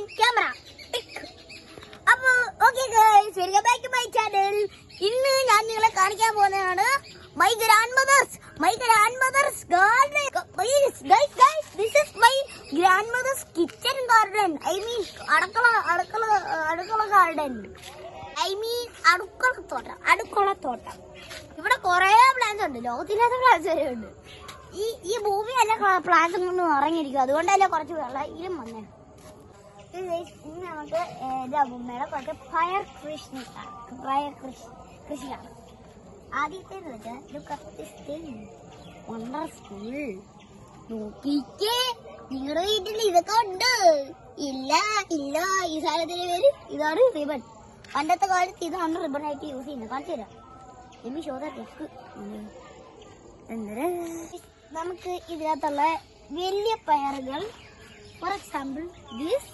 and camera. അപ്പോൾ okay guys, welcome back to my channel. ഇന്ന് ഞാൻ നിങ്ങളെ കാണിക്കാൻ പോകുന്നതാണ് my grandmother's garden. Guys, this is my grandmother's kitchen garden. I mean അടുക്കള garden. I മീൻ അടുക്കളത്തോട്ടം. ഇവിടെ കുറെ പ്ലാന്റ്സ് ഉണ്ട്, ലോകത്തില്ലാത്ത പ്ലാന്റ്സ് വരെ ഉണ്ട്. ഈ ഭൂമി അല്ല പ്ലാന്റ്സ് കൊണ്ട് നിറഞ്ഞിരിക്കും, അതുകൊണ്ടല്ലേ കുറച്ച് വെള്ളം വന്നേ. ഇന്ന് നമുക്ക് എന്റെ അമ്മൂമ്മയുടെ കുറച്ച് പയർ കൃഷിയാണ്. ആദ്യത്തേന്ന് വെച്ചാൽ വണ്ടർഫുൾ. നോക്കിക്കേ, നിങ്ങളുടെ വീട്ടിൽ ഇതൊക്കെ ഉണ്ട്. ഇല്ല, ഈ സാധനത്തിന്റെ പേര് ഇതാണ് റിബൺ. പണ്ടത്തെ കാലത്ത് ഇതാണ് റിബൺ ആയിട്ട് യൂസ് ചെയ്യുന്നത്. കാണിച്ചു തരാം. എനിക്ക് ഷോ ടെക്ക്. നമുക്ക് ഇതിനകത്തുള്ള വലിയ പയറുകൾ, for example these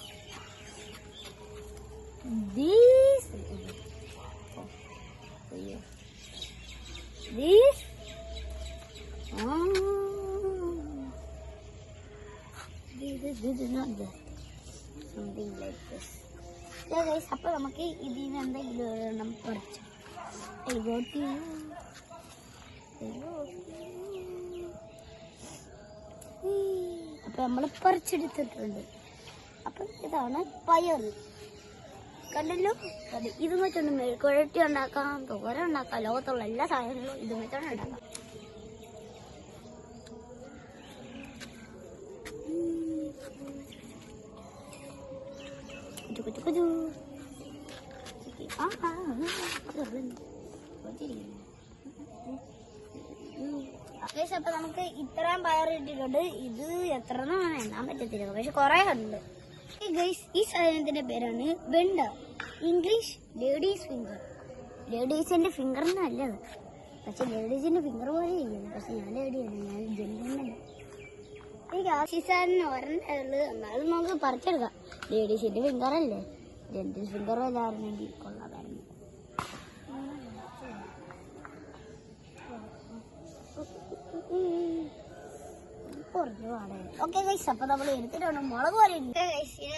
is not there. Something like this. So guys, അപ്പോൾ നമുക്ക് ഇതിന് എന്തെങ്കിലും പറിച്ചു. അപ്പൊ നമ്മള് പറിച്ചെടുത്തിട്ടുണ്ട്. അപ്പൊ ഇതാണ് പയർ. കണ്ടല്ലോ, ഇത് വെച്ചോണ്ട് മെഴുക്കുഴട്ടി ഉണ്ടാക്കാം, തോര ഉണ്ടാക്കാം. ലോകത്തുള്ള എല്ലാ സാധനങ്ങളും ഇത് വെച്ചോണ്ട് ഉണ്ടാക്കാം. അപ്പൊ നമുക്ക് ഇത്രയും പയർ ഇട്ടിട്ടുണ്ട്. ഇത് എത്ര എണ്ണാൻ പറ്റത്തില്ല, പക്ഷെ കുറെ ഉണ്ട്. ഈ സാധനത്തിന്റെ പേരാണ് വെണ്ട. English ladies finger. ലേഡീസിന്റെ ഫിംഗർ നല്ലത്, പക്ഷെ ലേഡീസിന്റെ ഫിംഗർ പോലെ ചെയ്യുന്നത്. പക്ഷെ ഞാൻ ലേഡിയാണ്, ഞാൻ ജെന്റിൽമാൻ. എനിക്ക് ആശിസാറിന് ഒരെണ്ണുള്ളൂ, എന്നാലും നമുക്ക് പറിച്ചെടുക്കാം. ലേഡീസിന്റെ ഫിംഗർ അല്ലേ, ജെന്റിൽ ഫിംഗർ വല്ലായിരുന്നെങ്കിൽ കൊള്ളാമായിരുന്നു. ഓക്കെ ഗൈസ്, അപ്പൊ നമ്മൾ എടുത്തിട്ടുണ്ട് മുളക് പോലെ.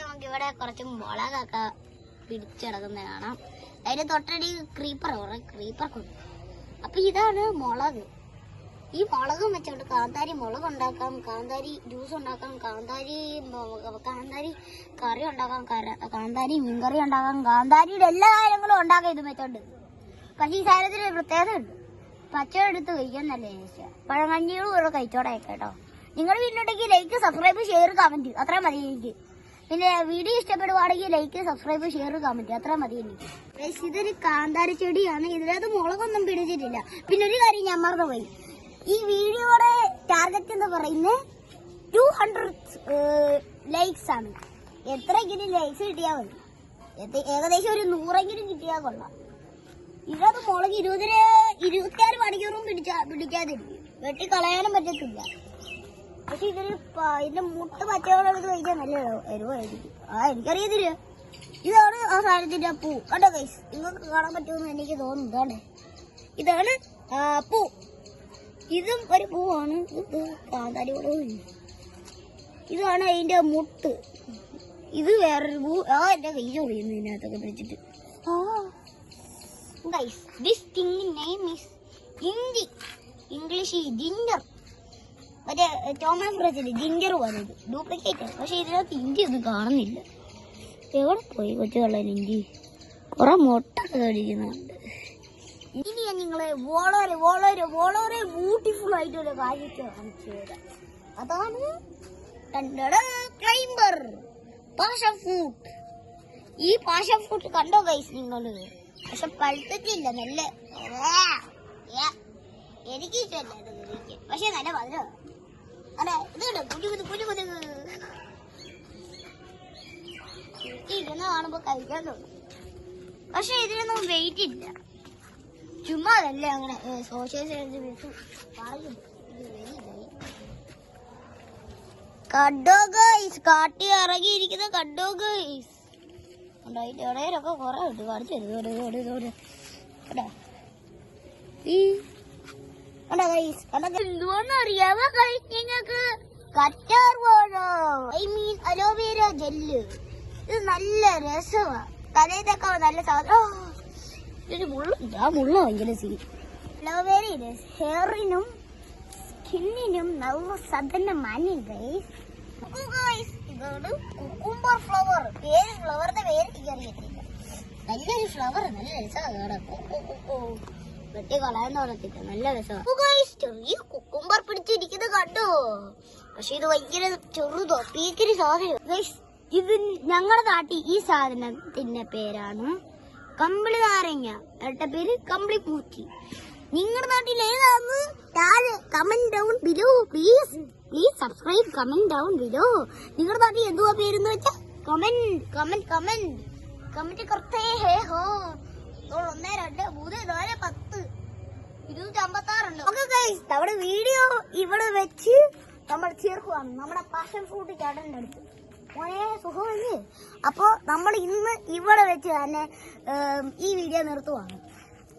നമുക്ക് ഇവിടെ കുറച്ച് മുളകൊക്കെ പിടിച്ചെടുക്കുന്ന കാണാം. അതിന് തൊട്ടടി ക്രീപ്പർ കൊണ്ട്. അപ്പൊ ഇതാണ് മുളക്. ഈ മുളകും വെച്ചോണ്ട് കാന്താരി മുളക് ഉണ്ടാക്കാം, കാന്താരി ജ്യൂസ് ഉണ്ടാക്കാം, കാന്താരി കറി ഉണ്ടാക്കാം, കാന്താരി മീൻകറി ഉണ്ടാക്കാം, കാന്താരിയുടെ എല്ലാ കാര്യങ്ങളും ഉണ്ടാക്കാം ഇത് വെച്ചോണ്ട്. പക്ഷെ ഈ സാധനത്തിന് ഒരു പ്രത്യേകത ഉണ്ട്. പച്ചവെള്ളം എടുത്ത് കഴിക്കാൻ നല്ല ടേസ്റ്റാണ്. പഴങ്കഞ്ഞികളും ഇവിടെ കഴിച്ചോടെ കേട്ടോ. നിങ്ങളുടെ വീട്ടിലുണ്ടെങ്കിൽ ലൈക്ക്, സബ്സ്ക്രൈബ്, ഷെയർ, കമന്റ് അത്ര മതി എനിക്ക്. പിന്നെ വീഡിയോ ഇഷ്ടപ്പെടുവാണെങ്കിൽ ലൈക്ക്, സബ്സ്ക്രൈബ്, ഷെയർ, കമന്റ് അത്ര മതി എനിക്ക്. ഇതൊരു കാന്താരി ചെടിയാണ്. ഇതിനകത്ത് മുളകൊന്നും പിടിച്ചിട്ടില്ല. പിന്നെ ഒരു കാര്യം ഞാൻ മറന്നുപോയി. ഈ വീഡിയോയുടെ ടാർഗറ്റ് എന്ന് പറയുന്നത് 200 ലൈക്സ് ആണ്. എത്രയെങ്കിലും ലൈക്സ് കിട്ടിയാൽ മതി. ഏകദേശം ഒരു 100 കിട്ടിയാൽ കൊള്ളാം. ഇതിനകത്ത് മുളക് 24 മണിക്കൂറും പിടിക്കാതിരിക്കും. വെട്ടിക്കളയാനും പറ്റത്തില്ല. പക്ഷെ ഇതിന്റെ മുട്ട പച്ചവെള്ളം എടുത്ത് കഴിക്കാൻ നല്ല എരിവായിരിക്കും. എനിക്കറിയത്തില്ല. ഇതാണ് ആ സാധനത്തിന്റെ പൂ. കണ്ടോ ഗൈസ്, നിങ്ങൾക്ക് കാണാൻ പറ്റുമെന്ന് എനിക്ക് തോന്നുന്നു. ഇതാണ് പൂ. ഇതും ഒരു പൂവാണ്. ഇത് കാന്താരിയോടെ. ഇതാണ് അതിന്റെ മുട്ട്. ഇത് വേറൊരു പൂ. എന്റെ കൈ ചൊറിയുന്നു ഇതിനകത്തൊക്കെ വെച്ചിട്ട്. Guys, this thing name is English ginger. മറ്റേ ടോമസ് ബ്രച്ചില് ജിഞ്ചർ പോലെ ഡ്യൂപ്ലിക്കേറ്റ്. പക്ഷെ ഇതിനകത്ത് ഇഞ്ചി ഒന്നും കാണുന്നില്ല. എവിടെ പോയി കൊച്ചുകള്ളൻ ഇഞ്ചി? കുറെ മുട്ടൊക്കെ കഴിക്കുന്നുണ്ട്. ഇനി ഞാൻ നിങ്ങളെ വളരെ ബ്യൂട്ടിഫുൾ ആയിട്ടൊരു കാര്യത്തെ കാണിച്ചു തരാം. അതാണ് ക്ലൈംബർ പാഷൻ ഫ്രൂട്ട്. ഈ പാഷൻ ഫ്രൂട്ട് കണ്ടോ ഗൈസ് നിങ്ങള്? പക്ഷെ പഴുത്തിട്ടില്ല. നല്ല എനിക്ക് ഇഷ്ടമല്ല ഇത്, പക്ഷെ നല്ല മധുരമാണ്. അതെ, ഇതുണ്ട് ഇരുന്ന് കാണുമ്പോ കഴിക്കാൻ തോന്നും. പക്ഷെ ഇതിനൊന്നും വെയിറ്റ് ഇല്ല. ചുമ്മാ അതല്ലേ അങ്ങനെ കണ്ടോ ഗൈസ്, കാട്ടി ഇറങ്ങിയിരിക്കുന്ന കണ്ടോ ഗൈസ്. അതിന്റെ ഇടയിലൊക്കെ കുറെ ഉണ്ട്. കാണിച്ചു തരും. എന്തുവെന്ന് അറിയാമോ ഗൈസ് നിങ്ങൾക്ക്? കറ്റാർ വാഴ, ഐ മീൻ അലോവേര ജെല്ല്. ഇത് നല്ല രസമാണ്. തലയിലൊക്കെ നല്ല സാധനം. ഒരു മുള്ള ഭയങ്കര സീ. അലോവേര ഹെയറിനും സ്കിന്നിനും നല്ല സാധനമാണ് ഗൈസ്. ഇതാണ് കുക്കുംബർ ഫ്ലവർ. ഫ്ലവറിന്റെ പേര് എനിക്ക് അറിയത്തില്ല. നല്ലൊരു ഫ്ലവർ, നല്ല രസമാണ്. വെട്ടി കളയാൻ തോന്നത്തില്ല, നല്ല രസമാണ്. ചെറിയ കുക്കുംബർ പിടിച്ചിരിക്കുന്നത് കണ്ടോ? പക്ഷെ ഇത് ഭയങ്കര ചെറുതോ പീക്കിരി സാധനം. ഇത് ഞങ്ങളുടെ നാട്ടിൽ ഈ സാധനത്തിന്റെ പേരാണ് കമ്പിളി നാരങ്ങ. ഇരട്ട പേര് കമ്പിളി പൂച്ചി. നിങ്ങളുടെ നാട്ടിൽ ഏതാന്ന് താഴെ comment down below. Please subscribe, comment down below. നിങ്ങളുടെ നാട്ടിൽ എന്തുവാ പേരെന്ന് വെച്ചാ കമന്റ് കറക്റ്റേ ഹേ ഹോ. 1 2 3 4 10 256 ഓക്കെ ഗൈസ്, നമ്മുടെ വീഡിയോ ഇവിടെ വെച്ച് നമ്മൾ ചേർക്കുവാണ് നമ്മുടെ പാഷൻ ഫ്രൂട്ട് ചേട്ടൻ്റെ അടുത്ത്. മോനെ സുഖമല്ലേ? അപ്പോ നമ്മൾ ഇന്ന് ഇവിടെ വെച്ച് തന്നെ ഈ വീഡിയോ നിർത്തുവാണ്.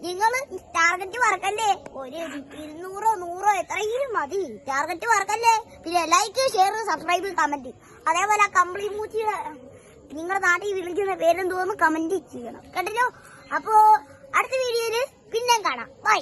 നിങ്ങൾ ടാർഗറ്റ് മറക്കല്ലേ. ഒരു 200 100 എത്രയും മതി. ടാർഗറ്റ് മറക്കല്ലേ. പിന്നെ ലൈക്ക്, ഷെയർ, സബ്സ്ക്രൈബ്, കമന്റ്. അതേപോലെ കമ്പിളി മൂച്ചിയുടെ നിങ്ങളുടെ നാട്ടിൽ വിളിക്കുന്ന പേരെന്തോന്ന് കമന്റ് ചെയ്യണം കേട്ടല്ലോ. അപ്പോ അടുത്ത വീഡിയോയില് പിന്നെ കാണാം. ബൈ.